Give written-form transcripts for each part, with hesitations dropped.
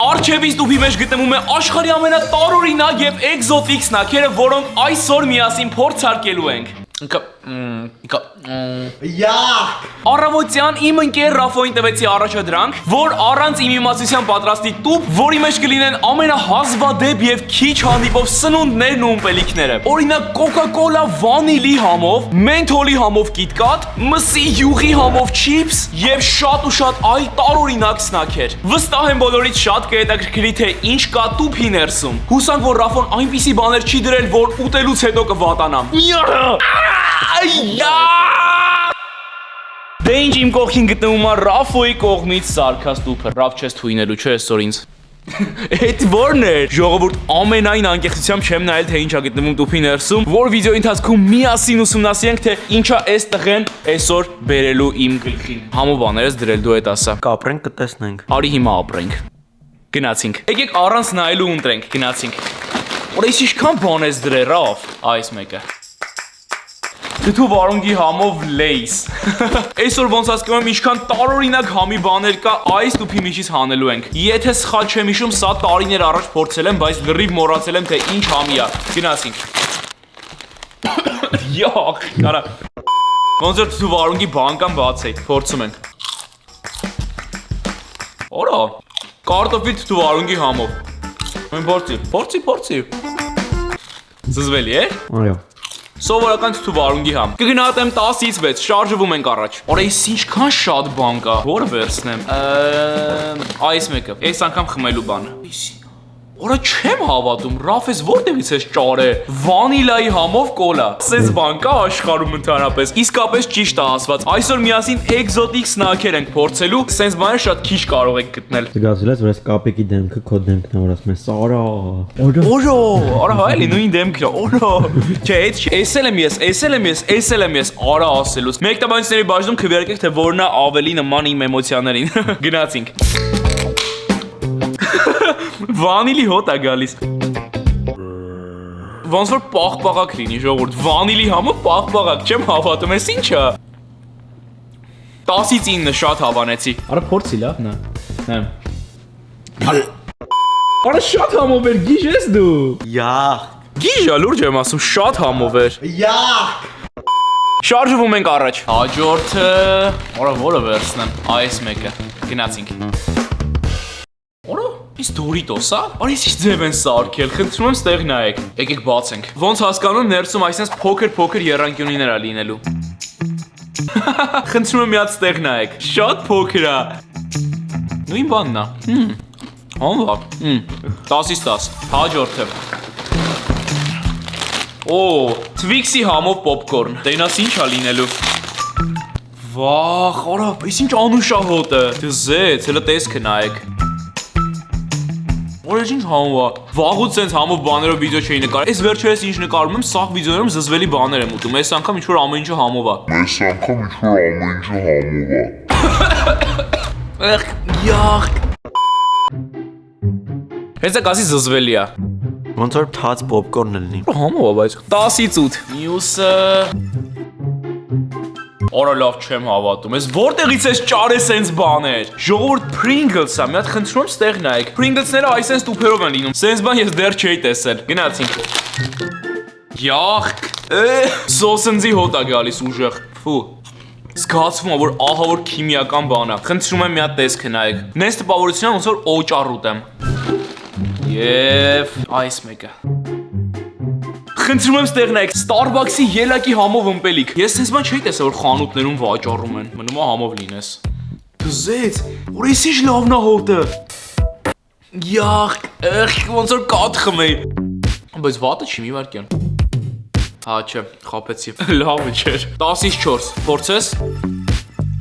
Արջևից տուփի մեջ գտնվում է աշխարհի ամենատարօրինակ եւ էկզոտիկ սնաքերը, որոնք այսօր միասին փորձարկելու ենք։ Առավոտյան իմ ընկեր Ռաֆոին տվեցի առաջադրանք, որ առանց իմ իմացության պատրաստի տուփ, որի մեջ կլինեն ամենահազվադեպ եւ քիչ հանդիպող սնունդներն ու ըմպելիքները։ Օրինակ Coca-Cola վանիլի համով, մենթոլի համով KitKat, մսի յուղի համով չիփս եւ շատ ու շատ այլ տարօրինակ սնաքեր։ Վստահ եմ բոլորից շատ կհետաքրքրի թե ինչ կա տուփի ներսում։ Հուսանք որ Ռաֆոն այնպիսի բաներ չի դրել, որ ուտելուց հետո կվատանամ։ Դե ինչ իմ կողքին գտնվում է Ռաֆոյի կողմից սարքած տուփը։ Ռաֆ չես թույնելու, չէ՞ այսօր ինձ։ Էդ ո՞րն է։ Ժողովուրդ, ամենայն անկեղծությամբ չեմ նայել թե ինչա գտնվում տուփի ներսում, որ վիդեոյի ընթացքում միասին ուսումնասիրենք թե ինչա այս տղեն այսօր բերելու իմ գլխին։ Համո բաներս դրել դու այդ ասա։ Կապրենք կտեսնենք։ Արի հիմա ապրենք։ Գնացինք։ Եկեք առանց նայելու ընտրենք, գնացինք։ Որից ինչքան բան ես դրել, Ռաֆ։ Այս մեկը։ Դու վարունգի համով լեյս։ Այսօր ոնց հասկանում եմ ինչքան տարօրինակ համի բաներ կա այս տուփի միջից հանելու ենք։ Եթե սխալ չեմ հիշում, սա տարիներ առաջ փորձել եմ, բայց լրիվ մոռացել եմ թե ինչ համի է։ Գնացինք։ Յախ, կարա։ Ոնց որ դու վարունգի բանկան բացեի, փորձում ենք։ Օրա, կարտոֆիլ դու վարունգի համով։ Մենք փորձի։ Զզվելի է։ Այո։ Սովորական թթու վարունգի համ։ Կգնահատեմ 10-ից 6, շարժվում ենք առաջ։ Օր այս ինչքան շատ բան կա։ Որը վերցնեմ։ Այս մեկը։ Այս անգամ խմելու բանը։ Օրա չեմ հավատում, Ռաֆ ես որտեղից ես ճարե։ Վանիլայի համով կոլա։ Սենց բան կա աշխարհում ընդհանրապես։ Իսկապես ճիշտ է ասված։ Այսօր միասին էկզոտիկ սնաքեր ենք փորձելու, սենց բաներ շատ քիչ կարող եք գտնել։ Զգացել ես, որ այս կապիկի դեմքը քո դեմքն է, որ ասում ես Սարա։ Օրո, արա հայելի նույն դեմքն է։ Օրո։ Չէ, էսել եմ ես, արա ասելուց։ Մեկ տաբանիցների բաժնում քվեարկեք թե որն է ավելի նման իմ էմոցիաներին։ Գնացինք։ Վանիլի հոտ է գալիս։ Ոնց որ պաղպաղակ լինի ժողովուրդ, վանիլի համով պաղպաղակ, չեմ հավատում, ես ինչա։ 10-ից 9 շատ հավանեցի։ Արա փորձի լավ, նա։ Արա շատ համով էր, գիժ ես դու։ Յախ։ Գիժա լուրջ եմ ասում, շատ համով էր։ Յախ։ Շարժվում ենք առաջ։ Հաջորդը, արա որը վերցնեմ, այս մեկը, գնացինք։ Արա, իս Դորիտոս է։ Արա իս ձև են սարքել, խնդրում եմ ստեղ նայեք։ Եկեք բացենք։ Ոնց հասկանում ներսում այսպես փոքր երկունիներ է լինելու։ Խնդրում եմ մի հատ ստեղ նայեք։ Շատ փոքր է։ Նույն բանն է։ Անվա։ 10-ից 10։ Հաջորդը։ Օ, Twix-ի համով պոպկորն։ Տենաս ինչ է լինելու։ Վախ, արա, իս ինչ անուշահոտ է։ Դզեց, հələ տեսքը նայեք։ Որը ինչ համով է։ Վաղուց սենց համով բաներով վիդեո չէի նկարել։ Այս վերջերս ինչ նկարում եմ, սաղ վիդեոներում զզվելի բաներ եմ ուտում։ Այս անգամ ինչ-որ ամեն ինչը համով է։ Эх, յախ։ Հեսա կասի զզվելի է։ Ոնց որ թաց պոպկորն լինի։ Համով է, բայց 10-ից 8։ Մյուսը։ Արա լավ չեմ հավատում, ես որտեղից ես ճարես սենց բաներ։ Ժողովուրդ Pringles-ա, մի հատ խնդրում եմ ստեղ նայեք։ Pringles-ները այս սենց տուփերով են լինում։ Սենց բան ես դեռ չէի տեսել։ Գնացինք։ Յախ, սոսնձի հոտ է գալիս ուժեղ։ Ֆու։ Զգացվում է, որ ահա որ քիմիական բան է։ Խնդրում եմ մի հատ տեսքը նայեք։ Նես տպավորությունն ոնց որ օճառ ուտեմ։ Եվ այս մեկը։ Խնդրում եմ ստեղ նայեք, Starbucks-ի ելակի համով ըմպելիք։ Ես sense բան չէի տեսել, որ խանութներում վաճառում են։ Մնում է համով լինես։ Դզեց, որ էս ինչ լավն է հոտը։ Յախ, ոնց որ կաթ խմեի։ Բայց վատը չի մի վարքյան։ Հա, չէ, խափեցի։ Լավը չէր։ 10-ից 4, փորձես։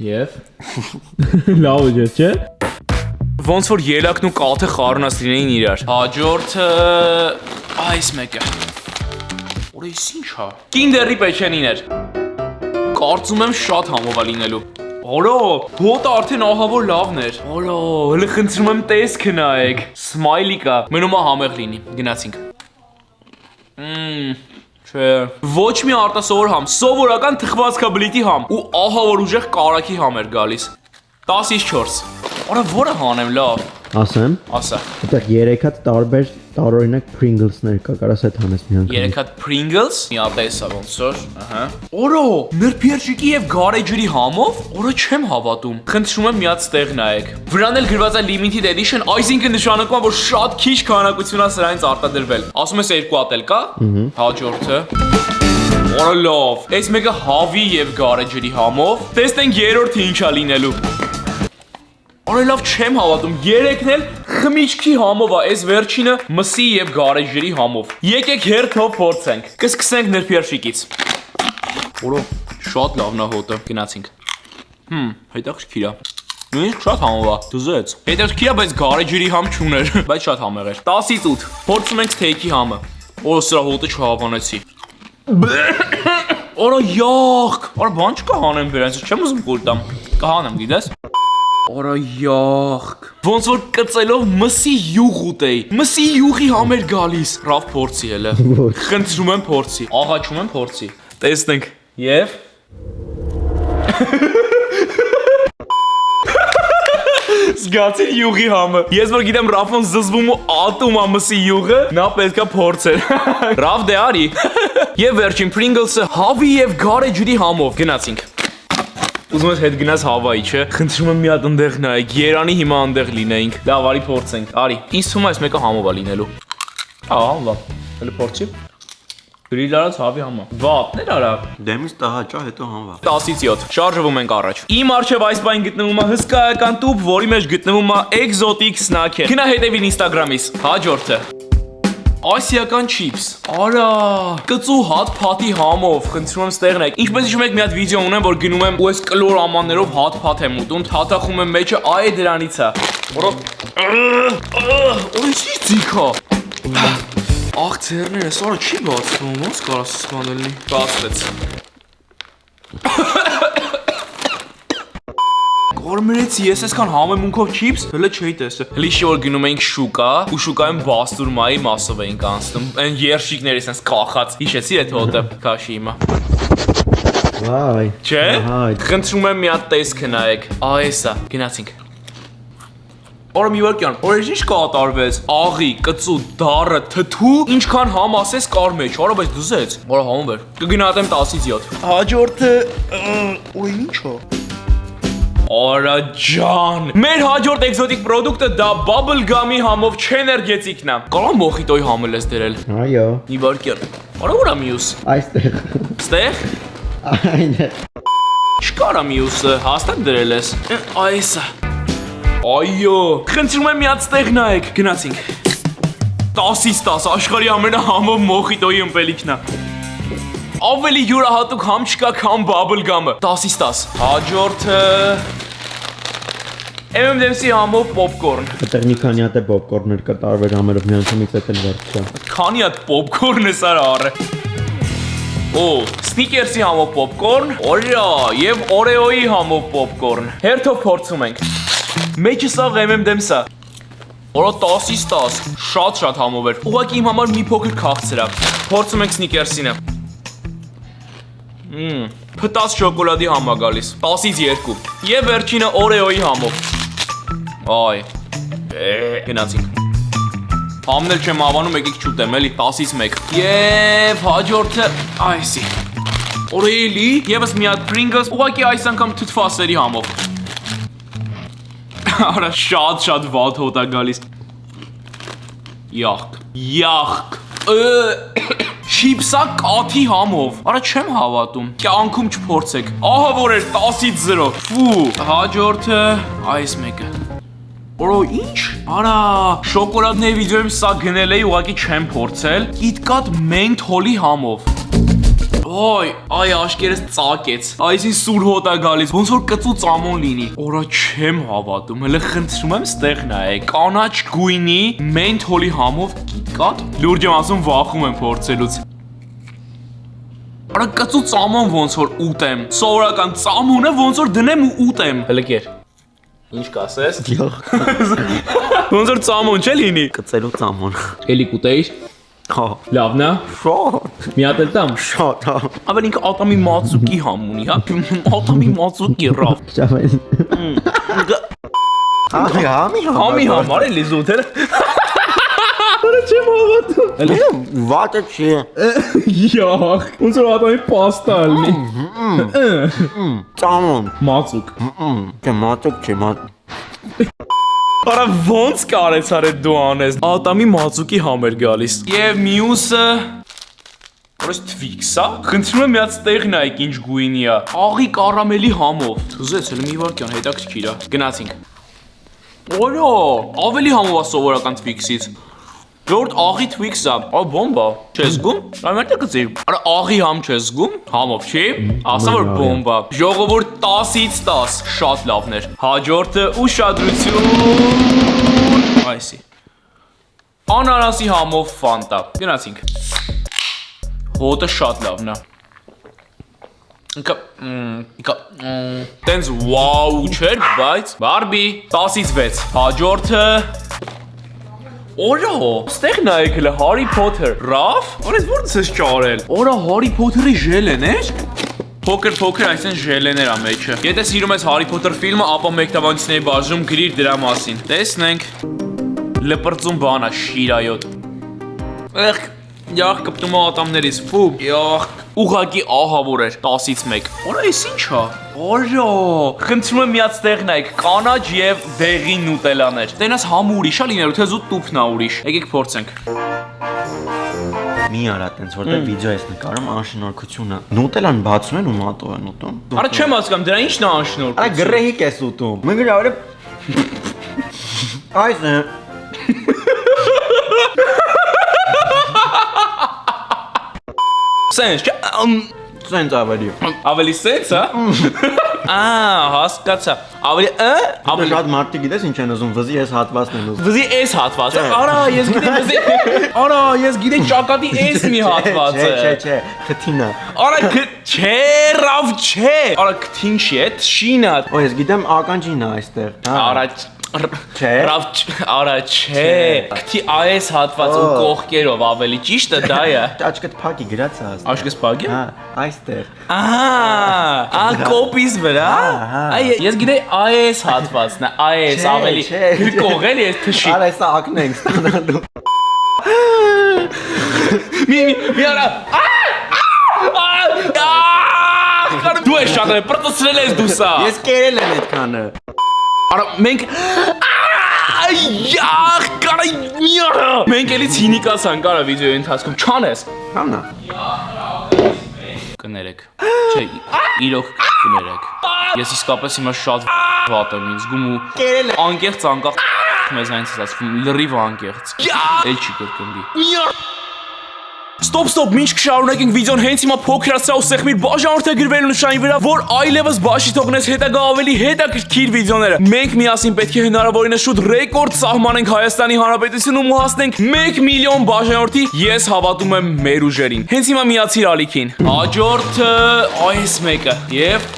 Եվ լավ է, չէ՞։ Ոնց որ ելակն ու կաթը խառնած լինեին իրար։ Հաջորդը այս մեկը։ Որից ինչ է։ Կինդերի պեչենիներ։ Կարծում եմ շատ համով է լինելու։ Օրո, հոտը արդեն ահա որ լավն էր։ Օրո, հələ խնդրում եմ տեսքը նայեք։ Սմայլի կա։ Մնում է համեղ լինի։ Գնացինք։ Չէ։ Ոչ մի արտասովոր համ, սովորական թխվածքաբլիթի համ ու ահա որ ուժեղ կարագի համ էր գալիս։ 10-ից 4։ Արա որը հանեմ լավ։ Ասեմ, Ասա։ այդտեղ 3 հատ տարբեր տարօրինակ Pringles-ներ կա, կարաս այդ հանես մի անգամ։ 3 հատ Pringles, մի հատ էսա ոնց որ, ահա։ Օրո, նրբերճիկի եւ գարեջրի համով, օրո չեմ հավատում։ Խնդրում եմ մի հատ ստեղ նայեք։ Վրան էլ գրված է limited edition, այսինքն նշանակում է, որ շատ քիչ քանակություն է սրանից արտադրվել։ Ասում ես 2 հատ էլ կա։ Հաջորդը։ Օրո լավ, այս մեկը հավի եւ գարեջրի համով։ Տեսնենք երրորդը ինչա լինելու։ Օրը լավ չեմ հավատում, 3-ն էլ խմիչքի համով է, այս վերջինը մսի եւ գարեջրի համով։ Եկեք հերթով փորձենք։ Կսկսենք նրբերշիկից։ Օրո, շատ լավն է հոտը, գնացինք։ Հետաքրքիր է։ Նույնիսկ շատ համով է, դզեց։ Հետաքրքիր է, բայց գարեջրի համ չուներ, բայց շատ համեղ էր։ 10-ից 8։ Փորձում ենք թեյքի համը։ Օրո սրա հոտը չհավանեցի։ Օրո յախ, օր բան չկա հանեմ վերանց, չեմ ուզում կուլ տամ։ Կհանեմ, գիտես։ Օրա յախք։ Ոնց որ կծելով մսի յուղ ուտեի։ Մսի յուղի համեր գալիս։ Ռավ փորձի հələ։ Խնդրում եմ փորձի։ Աղաչում եմ փորձի։ Տեսնենք։ Եվ Զգացիր յուղի համը։ Ես որ գիտեմ Ռաֆոն զզվում ու ատում է մսի յուղը, նա պետքա փորձեր։ Ռավ դե արի։ Եվ վերջին Pringles-ը հավի եւ գարեջրի համով գնացինք։ Ուզում ես հետ գնաս Հավայի, չէ։ Խնդրում եմ մի հատ ընդեղ նայեք, Երանի հիմա ընդեղ լինեինք։ Լավ, արի փորձենք։ Արի։ Ինձ թվում է այս մեկը համով է լինելու։ Ահա, լավ։ Հələ փորձի։ Գրիլ արած հավի համա։ Վատներ արա։ Դեմից տահաճա, հետո հանվա։ 10-ից 7։ Շարժվում ենք առաջ։ Իմ առջև այս բան գտնվում է հսկայական տուփ, որի մեջ գտնվում է էկզոտիկ սնաքեր։ Գնա հետևին Instagram-ից։ Հաջորդը։ Ասիական չիփս։ Արա, կծու հատ փաթի համով, խնդրում եմ ստեղ նայեք։ Ինչպես հիշում եք, մի հատ վիդեո ունեմ, որ գնում եմ ու այս կլոր ամաններով հատ փաթ եմ ուտում, թաթախում եմ մեջը, այ դրանից է։ Օրի ցիկա։ Ախ, ծերներս, արա չի բացվում, ոնց կարաս սպանելնի։ Բացվեց։ Կարմերեցի, ես այսքան համեմունքով չիփս, հələ չէի տեսել։ Հլիշի որ գնում էինք շուկա, ու շուկայում բաստուրմայի մասով էինք անցնում։ Այն երշիկներից այնս կախած։ Հիշեցի այդ հոտը, քաշի հիմա։ Վայ։ Չէ։ Խնդրում եմ մի հատ տեսք նայեք։ Այս է, գնացինք։ Օր մի վարքյան, օրեր ինչ կատարվեց։ Աղի, կծու, դառը, թթու, ինչքան համ ասես կար մեջ, արա բայց դզեց։ Օրա համով էր։ Կգնահատեմ 10-ից 7։ Հաջորդը, օր ինչ է։ Արա ջան։ Մեր հաջորդ էկզոտիկ պրոդուկտը դա bubble gum-ի համով չեներգետիկն է։ Կարո՞ղ մոխիտոյի համը լես դրել։ Այո։ Մի վարքյան։ Արա ուրա մյուս։ Այստեղ։ Ստեղ։ Այնտեղ։ Չկարա մյուսը, հաստատ դրել ես։ Այս է։ Այո, խնդրում եմ մի հատ ստեղ նայեք, գնացինք։ 10-ից 10, աշխարհի ամենահամով մոխիտոյի ըմպելիքն է։ Ավելի յուրահատուկ համ չկա, քան bubble gum-ը։ 10-ից 10։ Հաջորդը M&M's-ի համով պոպկորն։ Այդտեղ մի քանի հատ է պոպկորներ կա տարբեր համերով, մի անգամից էլ վերջ չա։ Քանի հատ պոպկորն է սար առը։ Օ, Snickers-ի համով պոպկորն, օրիա, եւ Oreo-ի համով պոպկորն։ Հերթով փորձում ենք։ Մեջը սաղ M&M's-ը։ Օրա 10-ից 10, շատ համով էր։ Ուղղակի իմ համար մի փոքր քաղցր է։ Փորձում ենք Snickers-ինը։ Փտած շոկոլադի համ է գալիս, 10-ից 2։ Եվ վերջինը Oreo-ի համով։ Այ։ Գնացինք։ Համն էլ չեմ հավանում, եկեք չուտեմ, էլի 10-ից 1։ Եվ հաջորդը այսի։ Օրեյլի, եւս մի հատ Pringles, ուղղակի այս անգամ թթվասերի համով։ Արա շատ վատ հոտ է գալիս։ Յախք։ Չիփսա կաթի համով։ Արա չեմ հավատում։ Կյանքում չփորձեք։ Ահա որ էր 10-ից 0։ Ֆու, հաջորդը այս մեկը։ Օրո ինչ։ Արա, շոկոլադների վիդեոյում սա գնել էի, ուղղակի չեմ փորձել։ KitKat մենթոլի համով։ Այ աշկերս ծակեց։ Այսին սուր հոտ է գալիս, ոնց որ կծու ծամոն լինի։ Օրա չեմ հավատում, հələ խնդրում եմ ստեղ նայեք։ Կանաչ գույնի մենթոլի համով KitKat։ Լուրջ եմ ասում, վախում եմ փորձելուց։ Արա կծու ծամոն ոնց որ ուտեմ։ Սովորական ծամոնը ոնց որ դնեմ ու ուտեմ։ Հələ կեր։ Ինչ կասես։ Ոնց որ ծամոն չէ լինի։ Կծելու ծամոն։ Էլի կուտեիր։ Հա։ Լավն է։ Շատ։ Մի հատ էլ տամ։ Շատ, հա։ Ավել ինքը ատամի մածուկի համ ունի, հա։ Ատամի մածուկի ռավ։ Շավեն։ Համի համար էլի զուտերը։ Արա չեմ հավատում։ Էլի Վատը չի։ յախ, ոնց որ ատամի պաստա ալնի։ Ծամոն։ Մածուկ։ Չմատուկ չի մատ։ Արա ոնց կարեցար է դու անես։ Ատամի մածուկի համ էր գալիս։ Եվ մյուսը Որս Twix-ա։ Խնդրում եմ միած տեղն այք ինչ գույնի է։ Աղի կարամելի համով։ Թզեց էլ մի վարքյան հետաքրքիր է։ Գնացինք։ Օրո, ավելի համով է սովորական Twix-ից։ Ժորդ աղի Twix-ա, բոմբա, չես զգում։ Այմերտը կծիր։ Արա աղի համ չես զգում, համով չի։ Ասա որ բոմբա։ Ժողովուրդ 10-ից 10, շատ լավն էր։ Հաջորդը ուշադրություն։ Այսի։ Անանասի համով Fanta։ Գնացինք։ Հոտը շատ լավն է։ Տենց վաու չէր, բայց Բարբի 10-ից 6։ Հաջորդը Օրա, ստեղ նայեք հլը Հարի Փոթեր։ Ռաֆ, որից ո՞րց ես ճարել։ Օրա Հարի Փոթերի ժելեներ։ Փոքր այսեն ժելեներ ա մեջը։ Եթե սիրում ես Հարի Փոթեր ֆիլմը, ապա մեկտավանիչների բաժնում գրիր դրա մասին։ Տեսնենք։ Լպրծում բան է, շիրայոտ։ Եղ Յախ կպտում է ատամներից, ֆու, յախ, ուղակի ահավոր էր, 10-ից 1։ Որա ես ինչ է։ Որա, խնդրում եմ միած տեղն այք, կանաչ և դեղին նուտելաներ։ Տենաս համը ուրիշ է լինելու, թե զուտ տուփն է ուրիշ։ Եկեք փորձենք։ Մի արա տենց որտեղ վիդեո ես նկարում անշնորհքությունը։ Նուտելան բացում են ու մատով են ուտում։ Արա չեմ հասկանում, դրա ինչն է անշնորհք։ Արա գրեհիկ ես ուտում։ Մենք գարավը Այս է։ Սենց, Սենց ավելի։ Ավելի սենց, հա։ Հասկացա։ Ավելի Շատ մարդիկ գիտես ինչ են ուզում, վզի ես հատվածն են ուզում։ Վզի էս հատվածը։ Արա, ես գիտեմ վզի։ Արա, ես գիտեմ ճակատի էս մի հատվածը։ Չէ, թթինը։ Արա, չէ, ռավ չէ։ Արա, քթին չի, է թշինը։ Օ, ես գիտեմ ականջին է այստեղ։ Արա, Չէ։ Ռավ, արա, չէ։ Քթի այս հատված ու կողքերով ավելի ճիշտը դա է։ Աչքդ փակի գրած է։ Աշկես փագի։ Հա, այստեղ։ Կոպիս վրա։ Այ ես գիտեի այս հատվածն է, այս ավելի գրկողել ես թշի։ Արա սա ակն ենք ստանալու։ Մի արա։ Դու ես շատ պրտսրել ես դու սա։ Ես կերել եմ այդքանը։ Արա մենք Յախ, կարա մի արա։ Մենք էլի ցինիկացան կարա վիդեոյի ընթացքում, չանես։ Համնա։ Կներեք։ Չէ, իրոք կներեք։ Ես իսկապես հիմա շատ վատ եմ ինձ զգում ու Կերել եմ։ անկեղծ անկախ մեզ այնց ասում, լրիվ անկեղծ։ Էլ չի կրկնվի։ Ստոպ, մինչ կշարունակենք վիդեոն հենց հիմա փոքրացրա ու սեղմիր բաժանորդը գրվելու նշանի վրա, որ այլևս բաշի թողնես հետագա ավելի հետաքրքիր վիդեոները։ Մենք միասին պետք է հնարավորինս շուտ ռեկորդ սահմանենք Հայաստանի Հանրապետությունում ու հասնենք 1 միլիոն բաժանորդի։ Ես հավատում եմ մեր ուժերին։ Հենց հիմա միացիր ալիքին։ Հաջորդը այս մեկը եւ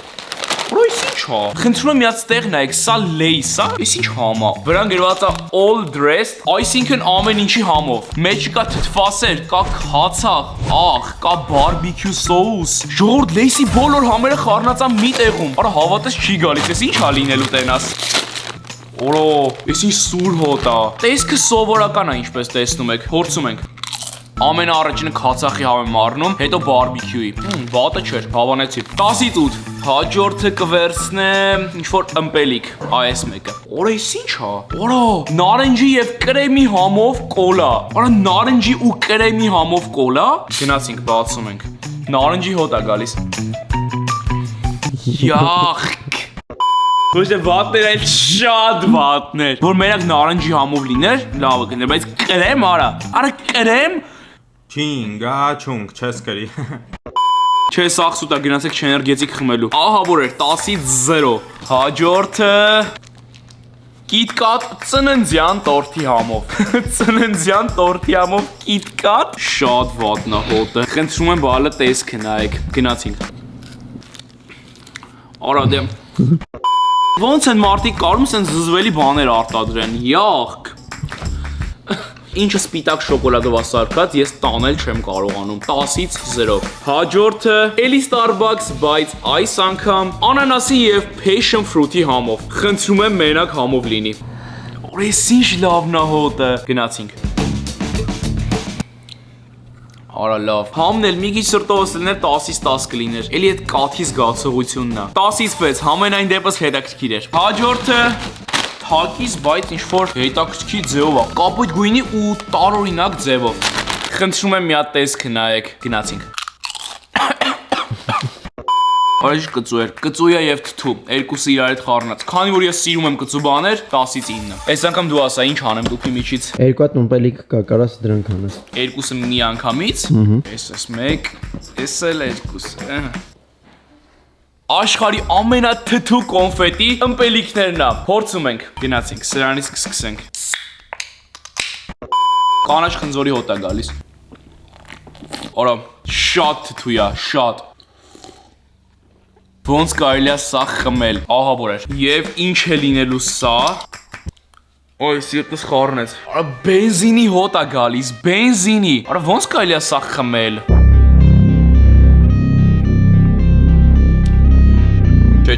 Բրոյս ինչ է։ Խնդրում եմ միած տեղ նայեք, սա լեյս է, ես ինչ համ է։ Վրան գրված է all dressed, այսինքն ամեն ինչի համով։ Մեջը կա թթվասեր, կա քացախ, աղ, կա բարբիքյու սոուս։ Ժողովուրդ լեյսի բոլոր համերը խառնած են մի տեղում։ Արա հավատես չի գալիս, ես ինչ է լինելու տենաս։ Օրո, ես ինչ սուր հոտ է։ Տեսքը սովորական է, ինչպես տեսնում եք, փորձում ենք։ Ամենաառաջինը քացախի համ եմ առնում, հետո բարբիքյուի։ Վատը չէր, հավանեցի։ 10-ից 8։ Հաջորդը կվերցնեմ ինչ-որ ըմպելիք, այս մեկը։ Օրա ես ինչ է։ Օրա, նարնջի և կրեմի համով կոլա։ Օրա, նարնջի ու կրեմի համով կոլա։ Գնացինք, բացում ենք։ Նարնջի հոտ է գալիս։ Յախք։ Ոչ թե վատներ, այլ շատ վատներ։ Որ մենակ նարնջի համով լիներ, լավը կներ, բայց կրեմ արա։ Արա կրեմ։ Չինգա չունգ չես կրի։ Չէ, սաղ սուտ է, գնացեք չեներգետիկ խմելու։ Ահա որ էր, 10-ից 0։ Հաջորդը Կիտկատ ծննդյան տորթի համով։ Ծննդյան տորթի համով կիտկատ։ Շատ վատն է հոտը։ Խնդրում եմ բալը տեսքը նայեք։ Գնացինք։ Արա դեմ։ Ոնց են մարդիկ կարում սեն զզվելի բաներ արտադրեն, յախք։ Ինչը սպիտակ շոկոլադով է սարքած, ես տանել չեմ կարողանում։ 10-ից 0։ Հաջորդը էլի Starbucks, բայց այս անգամ անանասի եւ passion fruit-ի համով։ Խնդրում եմ մենակ համով լինի։ Օրես ինչ լավն է հոտը։ Գնացինք։ Արա լավ։ Համն էլ մի քիչ սրտովս լիներ 10-ից 10 կլիներ։ Էլի այդ կաթի զգացողությունն է։ 10-ից 6, համենայն դեպս հետաքրքիր էր։ Հաջորդը թակից, բայց ինչ որ հետաքրքիր ձևով է։ Կապույտ գույնի ու տարօրինակ ձևով։ Խնդրում եմ մի հատ տեսք նայեք։ Գնացինք։ Այս կծու էր, կծույա եւ թթու, երկուսը իրար հետ խառնած։ Քանի որ ես սիրում եմ կծու բաներ, 10-ից 9։ Այս անգամ դու ասա, ինչ անեմ դուփի միջից։ Երկու հատ նոմպելիք կա, կարաս դրանք անես։ Երկուսը մի անգամից։ Էս 1, էս էլ 2։ Աշխարհի ամենաթթու կոնֆետի ըմպելիքներն է։ Փորձում ենք։ Գնացինք, սրանից կսկսենք։ Կանաչ խնձորի հոտ է գալիս։ Արա, շատ թթու է, շատ։ Ոնց կարելի է սա խմել, ահա որ էր։ Եվ ինչ է լինելու սա։ Ոյ, սիրտս խառնեց։ Արա բենզինի հոտ է գալիս, բենզինի։ Արա ոնց կարելի է սա խմել։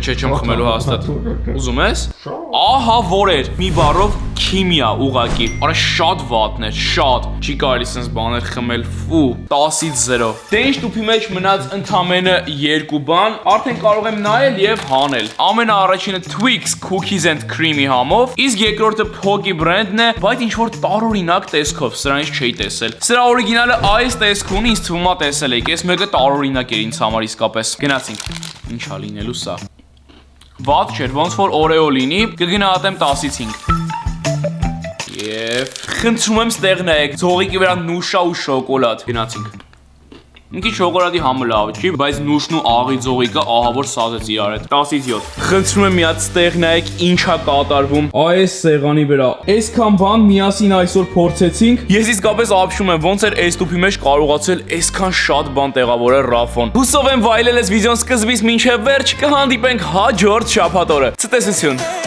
Չէ, չեմ խմելու հաստատ։ Ուզում ես։ Ահա որ էր, մի բառով քիմիա ուղակի։ Արա շատ վատն էր, շատ։ Չի կարելի sense բաներ խմել, ֆու, 10-ից 0։ Դե ինչ տուփի մեջ մնաց ընդամենը 2 բան, արդեն կարող եմ նայել եւ հանել։ Ամենաառաջինը Twix Cookies and Cream-ի համով, իսկ երկրորդը Pocky brand-ն է, բայց ինչ որ տարօրինակ տեսքով, սրանից չէի տեսել։ Սրա օրիգինալը այս տեսք ունի, ինձ թվում է տեսել եք, այս մեկը տարօրինակ էր ինձ համար իսկապես։ Գնացինք։ Ինչա լինելու սա։ Վատ չէր, ոնց որ օրեո լինի, կգնահատեմ 10-ից 5։ Եվ խնդրում եմ ստեղ նայեք, ձողիկի վրա նուշա ու շոկոլադ։ Գնացինք։ Մի քիչ շոկոլադի համը լավ չի, բայց նուշն ու աղի ձողիկը ահա որ սազեց իրար հետ։ 10-ից 7։ Խնդրում եմ մի հատ ստեղ նայեք, ինչա կատարվում այս սեղանի վրա։ Այսքան բան միասին այսօր փորձեցինք։ Ես իսկապես ապշում եմ, ոնց էր այս տուփի մեջ կարողացել այսքան շատ բան տեղավորել Ռաֆոն։ Հուսով եմ վայելել ես վիդեոն սկզբից մինչև վերջ, կհանդիպենք հաջորդ շաբաթ օրը։ Ցտեսություն։